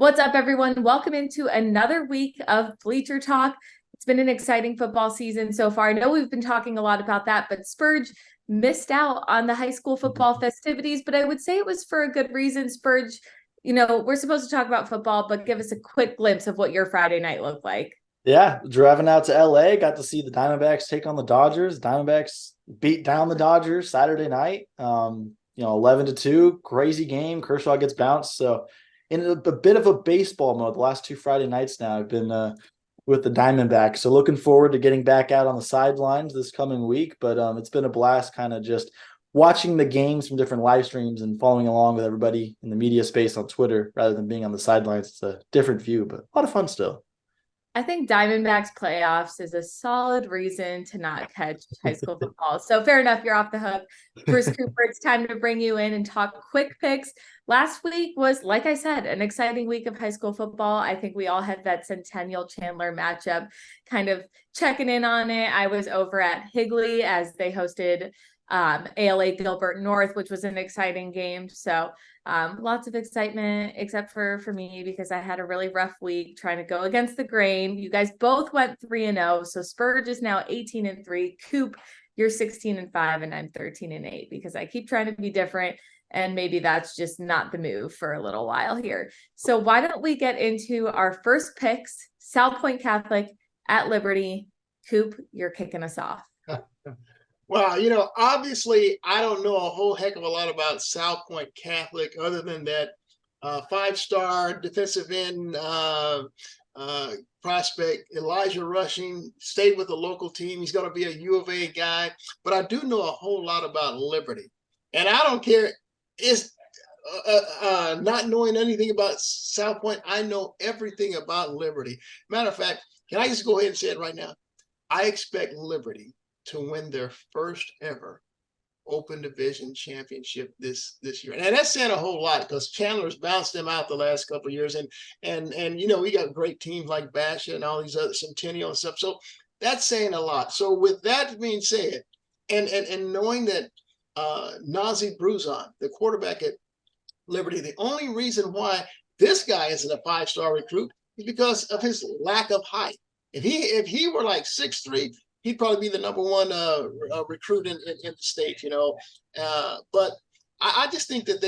What's up, everyone? Welcome into another week of Bleacher Talk. It's been an exciting football season so far. I know we've been talking a lot about that, but Spurge missed out on the high school football festivities, but I would say it was for a good reason. Spurge, we're supposed to talk about football, but give us a quick glimpse of what your Friday night looked like. Yeah, driving out to LA, got to see the Diamondbacks take on the Dodgers. Diamondbacks beat down the Dodgers Saturday night. 11-2, crazy game. Kershaw gets bounced. So in a bit of a baseball mode the last two Friday nights now, I've been with the Diamondbacks. So looking forward to getting back out on the sidelines this coming week. But it's been a blast kind of just watching the games from different live streams and following along with everybody in the media space on Twitter rather than being on the sidelines. It's a different view, but a lot of fun still. I think Diamondbacks playoffs is a solid reason to not catch high school football. So fair enough, you're off the hook. Bruce Cooper, it's time to bring you in and talk quick picks. Last week was, like I said, an exciting week of high school football. I think we all had that Centennial Chandler matchup kind of checking in on it. I was over at Higley as they hosted ALA Gilbert North, which was an exciting game. So lots of excitement, except for me, because I had a really rough week trying to go against the grain. You guys both went 3-0. So Spurge is now 18-3. Coop, you're 16-5, and I'm 13-8 because I keep trying to be different. And maybe that's just not the move for a little while here. So why don't we get into our first picks? South Point Catholic at Liberty. Coop, you're kicking us off. Well, obviously, I don't know a whole heck of a lot about South Point Catholic other than that five-star defensive end prospect, Elijah Rushing, stayed with the local team. He's going to be a U of A guy. But I do know a whole lot about Liberty. And I don't care. It's not knowing anything about South Point. I know everything about Liberty. Matter of fact, can I just go ahead and say it right now? I expect Liberty to win their first ever Open Division championship this year. And that's saying a whole lot because Chandler's bounced them out the last couple of years. And we got great teams like Basha and all these other Centennial and stuff. So that's saying a lot. So with that being said, and knowing that Nazi Bruzon, the quarterback at Liberty, the only reason why this guy isn't a five-star recruit is because of his lack of height. If he were like 6'3", he'd probably be the number one recruit in the state, But I just think that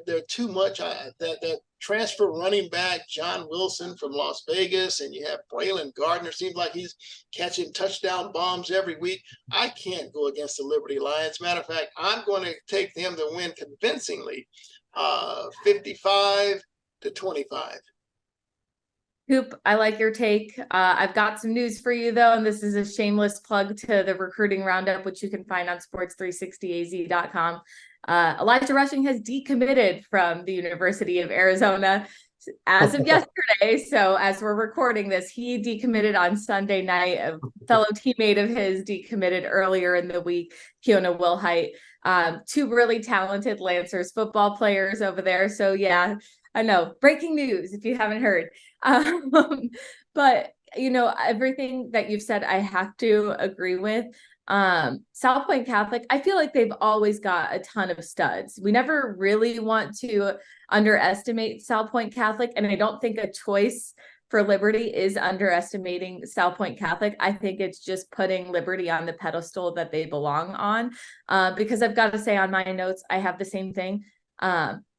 they're too much. That transfer running back John Wilson from Las Vegas, and you have Braylon Gardner. Seems like he's catching touchdown bombs every week. I can't go against the Liberty Lions. Matter of fact, I'm going to take them to win convincingly, 55-25. Coop, I like your take. I've got some news for you, though, and this is a shameless plug to the recruiting roundup, which you can find on sports360az.com. Elijah Rushing has decommitted from the University of Arizona as of yesterday. So as we're recording this, he decommitted on Sunday night. A fellow teammate of his decommitted earlier in the week, Keona Wilhite. Two really talented Lancers football players over there. So yeah, I know, breaking news if you haven't heard. But everything that you've said, I have to agree with. South Point Catholic, I feel like they've always got a ton of studs. We never really want to underestimate South Point Catholic, and I don't think a choice for Liberty is underestimating South Point Catholic. I think it's just putting Liberty on the pedestal that they belong on. Because I've got to say on my notes, I have the same thing.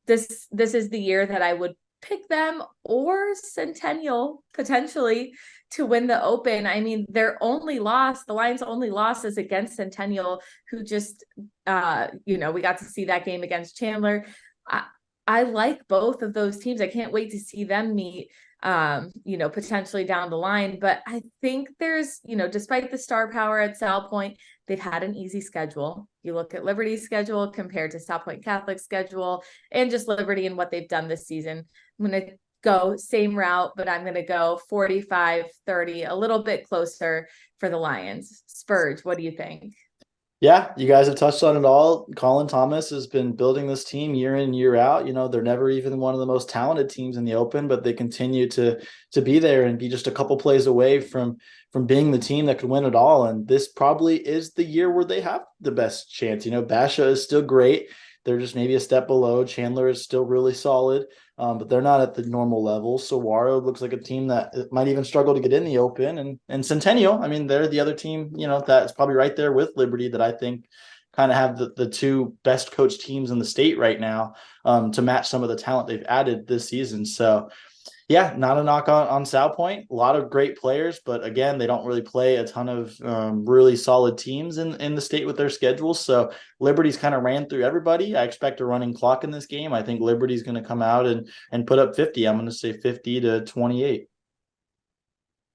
This is the year that I would pick them or Centennial potentially to win the Open. I mean, the Lions' only loss is against Centennial, who just, we got to see that game against Chandler. I like both of those teams. I can't wait to see them meet, potentially down the line. But I think there's, despite the star power at South Point, they've had an easy schedule. You look at Liberty's schedule compared to South Point Catholic's schedule and just Liberty and what they've done this season. I'm going to go same route, but I'm going to go 45-30, a little bit closer for the Lions. Spurge, what do you think? Yeah, you guys have touched on it all. Colin Thomas has been building this team year in, year out. They're never even one of the most talented teams in the Open, but they continue to be there and be just a couple plays away from being the team that could win it all. And this probably is the year where they have the best chance. Basha is still great. They're just maybe a step below. Chandler is still really solid, but they're not at the normal level. Saguaro looks like a team that might even struggle to get in the Open. And Centennial, I mean, they're the other team, that's probably right there with Liberty that I think kind of have the two best coached teams in the state right now, to match some of the talent they've added this season. So yeah, not a knock on South Point. A lot of great players, but again, they don't really play a ton of really solid teams in the state with their schedules. So Liberty's kind of ran through everybody. I expect a running clock in this game. I think Liberty's going to come out and put up 50. I'm going to say 50-28.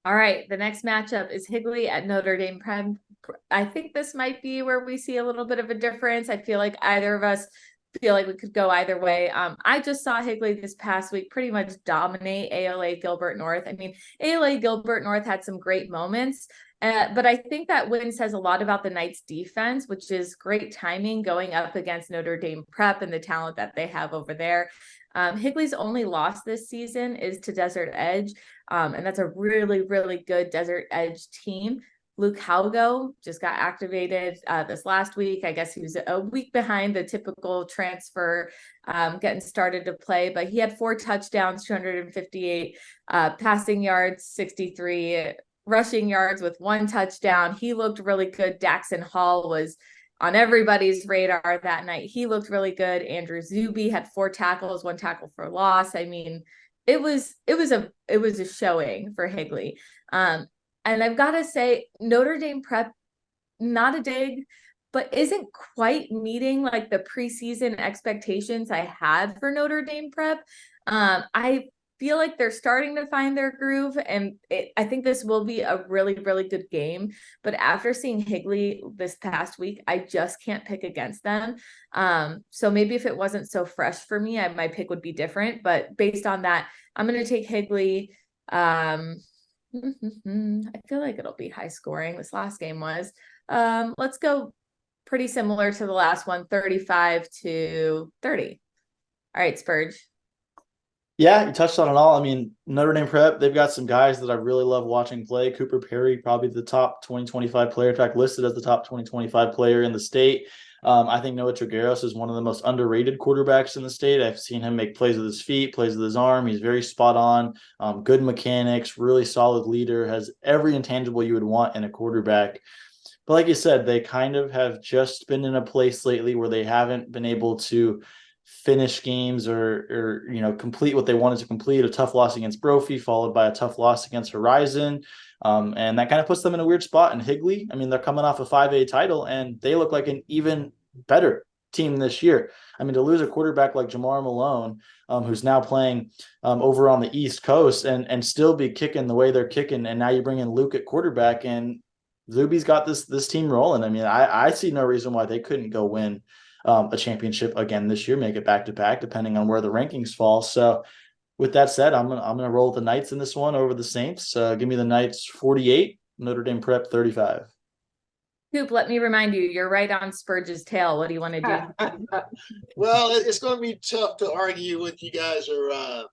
All right, the next matchup is Higley at Notre Dame Prep. I think this might be where we see a little bit of a difference. I feel like either of us feel like we could go either way. I just saw Higley this past week pretty much dominate ALA Gilbert North. I mean, ALA Gilbert North had some great moments, but I think that win says a lot about the Knights defense, which is great timing going up against Notre Dame Prep and the talent that they have over there. Higley's only loss this season is to Desert Edge, and that's a really, really good Desert Edge team. Luke Halgo just got activated this last week. I guess he was a week behind the typical transfer getting started to play, but he had 4 touchdowns, 258 passing yards, 63 rushing yards with 1 touchdown. He looked really good. Daxon Hall was on everybody's radar that night. He looked really good. Andrew Zuby had 4 tackles, 1 tackle for loss. I mean, it was a showing for Higley. And I've got to say, Notre Dame Prep, not a dig, but isn't quite meeting like the preseason expectations I had for Notre Dame Prep. I feel like they're starting to find their groove, and I think this will be a really, really good game. But after seeing Higley this past week, I just can't pick against them. So maybe if it wasn't so fresh for me, my pick would be different. But based on that, I'm going to take Higley. I feel like it'll be high scoring. This last game was. Let's go pretty similar to the last one, 35-30. All right, Spurge. Yeah, you touched on it all. I mean, Notre Dame Prep, they've got some guys that I really love watching play. Cooper Perry, probably the top 2025 player, in fact, listed as the top 2025 player in the state. I think Noah Trigueros is one of the most underrated quarterbacks in the state. I've seen him make plays with his feet, plays with his arm. He's very spot on, good mechanics, really solid leader, has every intangible you would want in a quarterback. But like you said, they kind of have just been in a place lately where they haven't been able to finish games or complete what they wanted to complete. A tough loss against Brophy, followed by a tough loss against Horizon. And that kind of puts them in a weird spot. And Higley, I mean, they're coming off a 5A title, and they look like an even better team this year. I mean, to lose a quarterback like Jamar Malone, who's now playing over on the East Coast and still be kicking the way they're kicking, and now you bring in Luke at quarterback, and Zuby's got this team rolling. I mean, I see no reason why they couldn't go win a championship again this year, make it back-to-back, depending on where the rankings fall. So with that said, I'm gonna roll with the Knights in this one over the Saints. Give me the Knights 48, Notre Dame Prep 35. Coop, let me remind you, you're right on Spurge's tail. What do you want to do? Well, it's going to be tough to argue what you guys are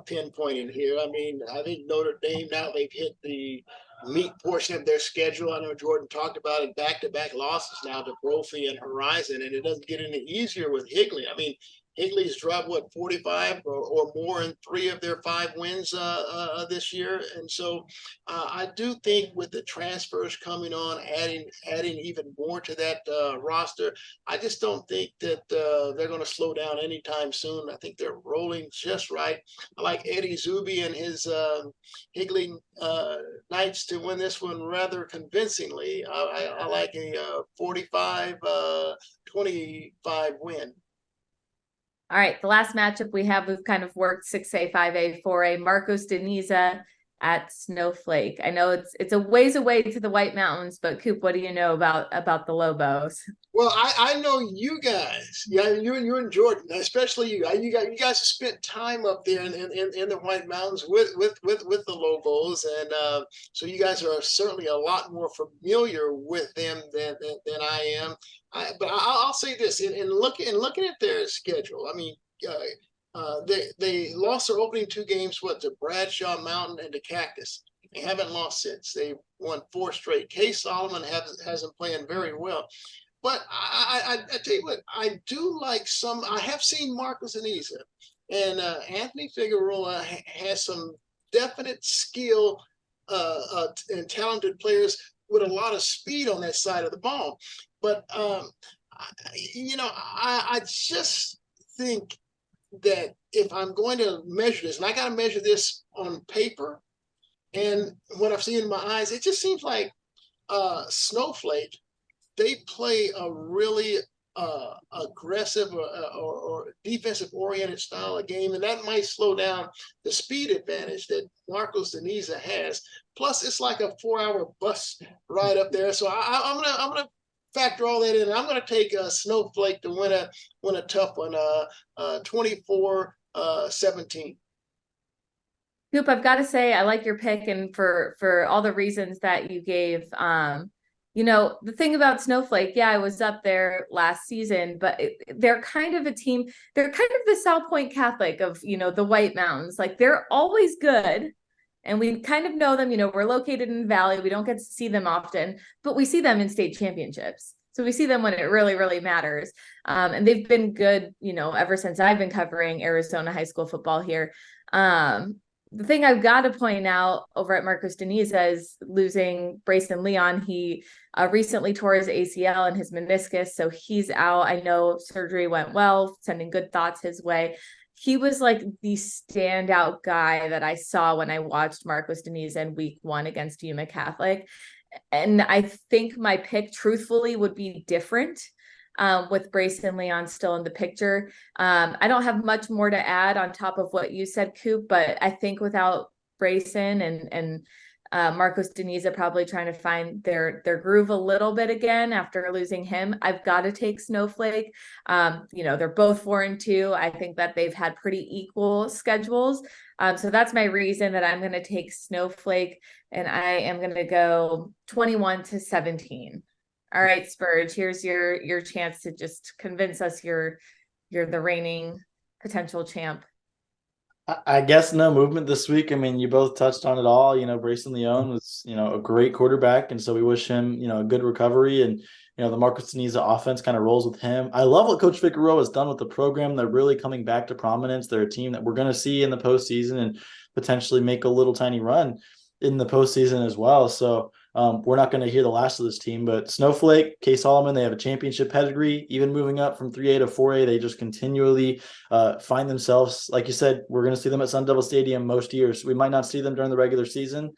pinpointing here. I mean, I think Notre Dame, now they've hit the meat portion of their schedule. I know Jordan talked about it, back-to-back losses now to Brophy and Horizon, and it doesn't get any easier with Higley. I mean, Higley's dropped 45 or more in 3 of their 5 wins this year, and so I do think with the transfers coming on, adding even more to that roster, I just don't think that they're going to slow down anytime soon. I think they're rolling just right. I like Eddie Zuby and his Higley Knights to win this one rather convincingly. I like a 45-25 win. All right, the last matchup we've kind of worked 6A, 5A, 4A. Marcos Deniza at Snowflake. I know it's a ways away to the White Mountains, but Coop, what do you know about the Lobos? Well, I know you guys. Yeah, you and Jordan, especially you. You guys have spent time up there in the White Mountains with the Lobos, and so you guys are certainly a lot more familiar with them than I am. But I'll say this: in looking at their schedule, I mean, they lost their opening 2 games, to Bradshaw Mountain and to Cactus. They haven't lost since. They won 4 straight. Kay Solomon hasn't playing very well. But I tell you what, I do like some. I have seen Marcus Anisa, and Anthony Figueroa has some definite skill and talented players with a lot of speed on that side of the ball. But I just think that if I'm going to measure this, and I got to measure this on paper, and what I've seen in my eyes, it just seems like Snowflake, they play a really aggressive or defensive oriented style of game, and that might slow down the speed advantage that Marcos Deniza has. Plus, it's like a 4-hour bus ride up there. So I'm gonna factor all that in. I'm gonna take Snowflake to win a tough one, 24-17. Coop, I've got to say, I like your pick, and for all the reasons that you gave. The thing about Snowflake, yeah, I was up there last season, but they're kind of a team. They're kind of the South Point Catholic of, the White Mountains. Like, they're always good. And we kind of know them, we're located in the Valley. We don't get to see them often, but we see them in state championships. So we see them when it really, really matters. And they've been good, ever since I've been covering Arizona high school football here. The thing I've got to point out over at Marcos Deniza is losing Brayson Leon. He recently tore his ACL and his meniscus, so he's out. I know surgery went well, sending good thoughts his way. He was like the standout guy that I saw when I watched Marcos Deniza in week 1 against Yuma Catholic. And I think my pick, truthfully, would be different. With Brayson Leon still in the picture. I don't have much more to add on top of what you said, Coop, but I think without Brayson and Marcos Deniza probably trying to find their groove a little bit again after losing him, I've got to take Snowflake. They're both 4-2. I think that they've had pretty equal schedules. So that's my reason that I'm going to take Snowflake, and I am going to go 21-17. All right, Spurge, here's your chance to just convince us you're the reigning potential champ. I guess no movement this week. I mean, you both touched on it all. Brayson Leon was, a great quarterback. And so we wish him, a good recovery. And, the Marcos Deniza offense kind of rolls with him. I love what Coach Figueroa has done with the program. They're really coming back to prominence. They're a team that we're going to see in the postseason and potentially make a little tiny run in the postseason as well. So we're not going to hear the last of this team, but Snowflake, K. Solomon, they have a championship pedigree. Even moving up from 3A to 4A, they just continually find themselves. Like you said, we're going to see them at Sun Devil Stadium most years. We might not see them during the regular season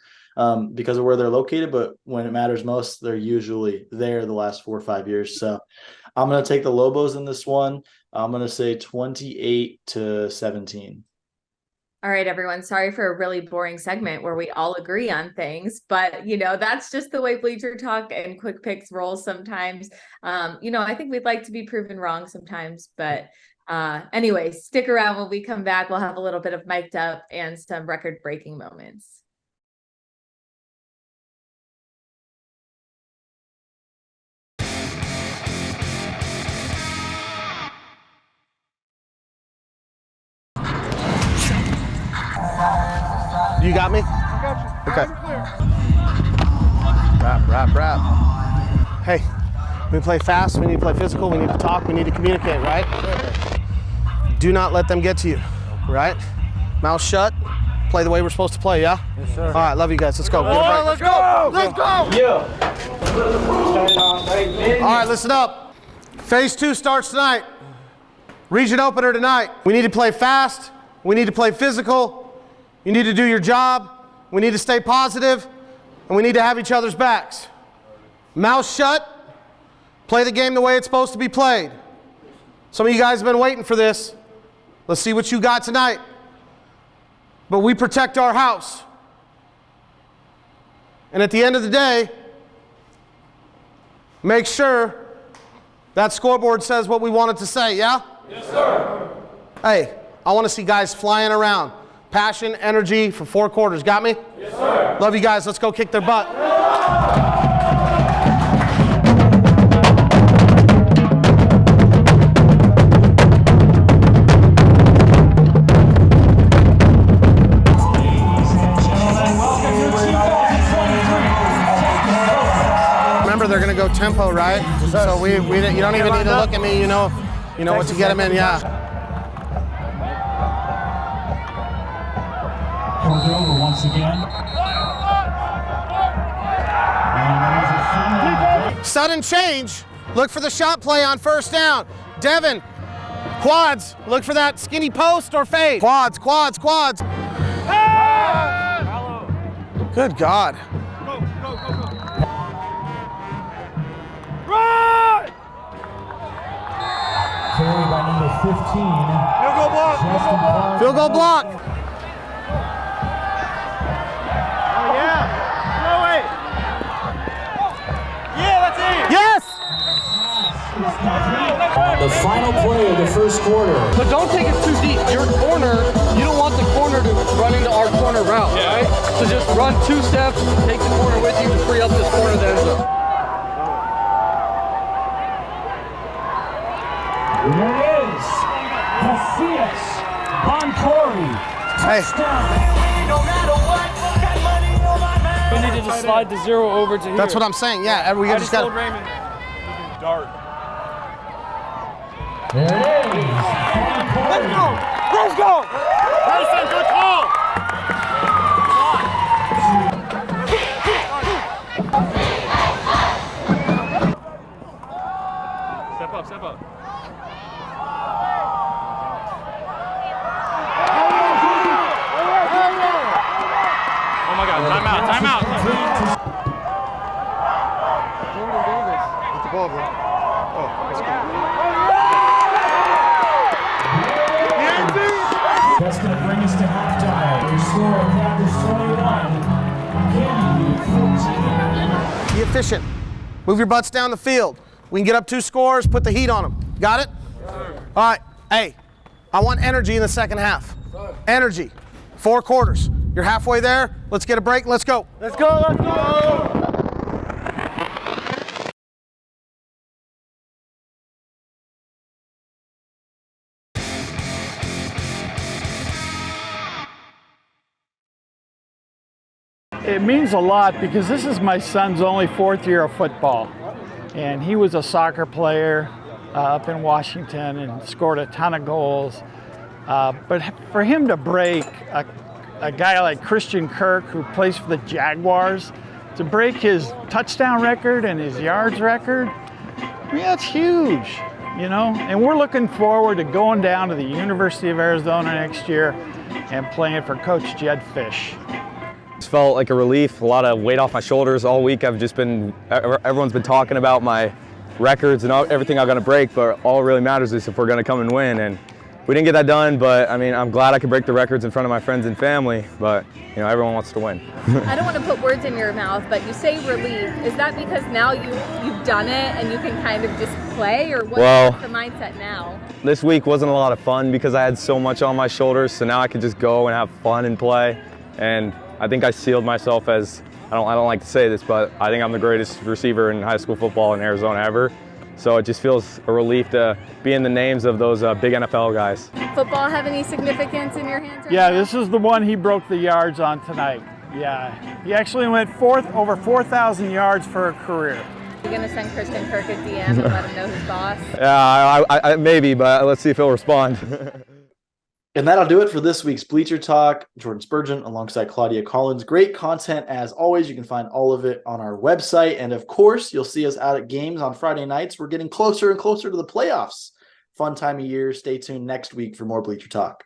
because of where they're located, but when it matters most, they're usually there the last 4 or 5 years. So I'm going to take the Lobos in this one. I'm going to say 28-17. All right, everyone. Sorry for a really boring segment where we all agree on things, but that's just the way Bleacher Talk and Quick Picks roll sometimes. I think we'd like to be proven wrong sometimes, but anyway, stick around. When we come back, we'll have a little bit of mic'd up and some record-breaking moments. You got me? I got you. Okay. Rap. Hey, we play fast, we need to play physical, we need to talk, we need to communicate, right? Do not let them get to you, right? Mouth shut, play the way we're supposed to play, yeah? Yes, sir. All right, love you guys, let's go. Let's go! Let's go! Yeah. All right, listen up. Phase 2 starts tonight. Region opener tonight. We need to play fast, we need to play physical, you need to do your job, we need to stay positive, and we need to have each other's backs. Mouth shut, play the game the way it's supposed to be played. Some of you guys have been waiting for this. Let's see what you got tonight. But we protect our house. And at the end of the day, make sure that scoreboard says what we want it to say, yeah? Yes, sir. Hey, I want to see guys flying around. Passion, energy for 4 quarters. Got me? Yes, sir. Love you guys. Let's go kick their butt. they're gonna go tempo, right? So you don't even need to look at me. You know what to get them in. Yeah. Comes over once again. Sudden change. Look for the shot play on first down. Devin, quads. Look for that skinny post or fade. Quads, quads, quads. Good God. Go, go, go, go. Run! Carried by number 15. Field goal block. Justin Parker. Field goal block. Oh, yeah. Throw it. Yeah, that's it. Yes! The final play of the first quarter. But don't take it too deep. Your corner, you don't want the corner to run into our corner route, right? So just run 2 steps, take the corner with you, and free up this corner that ends up. There it is. Casillas Boncory. Hey. Touchdown. We need to just slide the 0 over to here. That's what I'm saying. Yeah, we I just just told got. Raymond. Dart. There it is. Let's go. Let's go. Mason, good call. Step up, step up. Oh my God, timeout, timeout. Jordan Davis. Get the ball, bro. Oh, let's go. That's going to bring us to halftime. Your score of Packers 21, Candy 14. Be efficient. Move your butts down the field. We can get up 2 scores, put the heat on them. Got it? All right. Hey, I want energy in the second half. Energy. 4 quarters. You're halfway there. Let's get a break. Let's go. Let's go, let's go. It means a lot because this is my son's only 4th year of football. And he was a soccer player up in Washington and scored a ton of goals. But for him to break a guy like Christian Kirk, who plays for the Jaguars, to break his touchdown record and his yards record, I mean, that's huge, you know? And we're looking forward to going down to the University of Arizona next year and playing for Coach Jed Fish. It's felt like a relief, a lot of weight off my shoulders all week. Everyone's been talking about my records and everything I'm gonna break, but all really matters is if we're gonna come and win. And we didn't get that done, but I mean, I'm glad I could break the records in front of my friends and family, but you know, everyone wants to win. I don't want to put words in your mouth, but you say relief. Is that because now you've done it and you can kind of just play, or what's the mindset now? This week wasn't a lot of fun because I had so much on my shoulders, so now I can just go and have fun and play. And I think I sealed myself as, I don't like to say this, but I think I'm the greatest receiver in high school football in Arizona ever. So it just feels a relief to be in the names of those big NFL guys. Football have any significance in your hands right Yeah, now? this is the one he broke the yards on tonight. Yeah, he actually went over 4,000 yards for a career. You're going to send Christian Kirk a DM and let him know who's boss? Yeah, I maybe, but let's see if he'll respond. And that'll do it for this week's Bleacher Talk. Jordan Spurgeon alongside Claudia Collins. Great content as always. You can find all of it on our website. And of course, you'll see us out at games on Friday nights. We're getting closer and closer to the playoffs. Fun time of year. Stay tuned next week for more Bleacher Talk.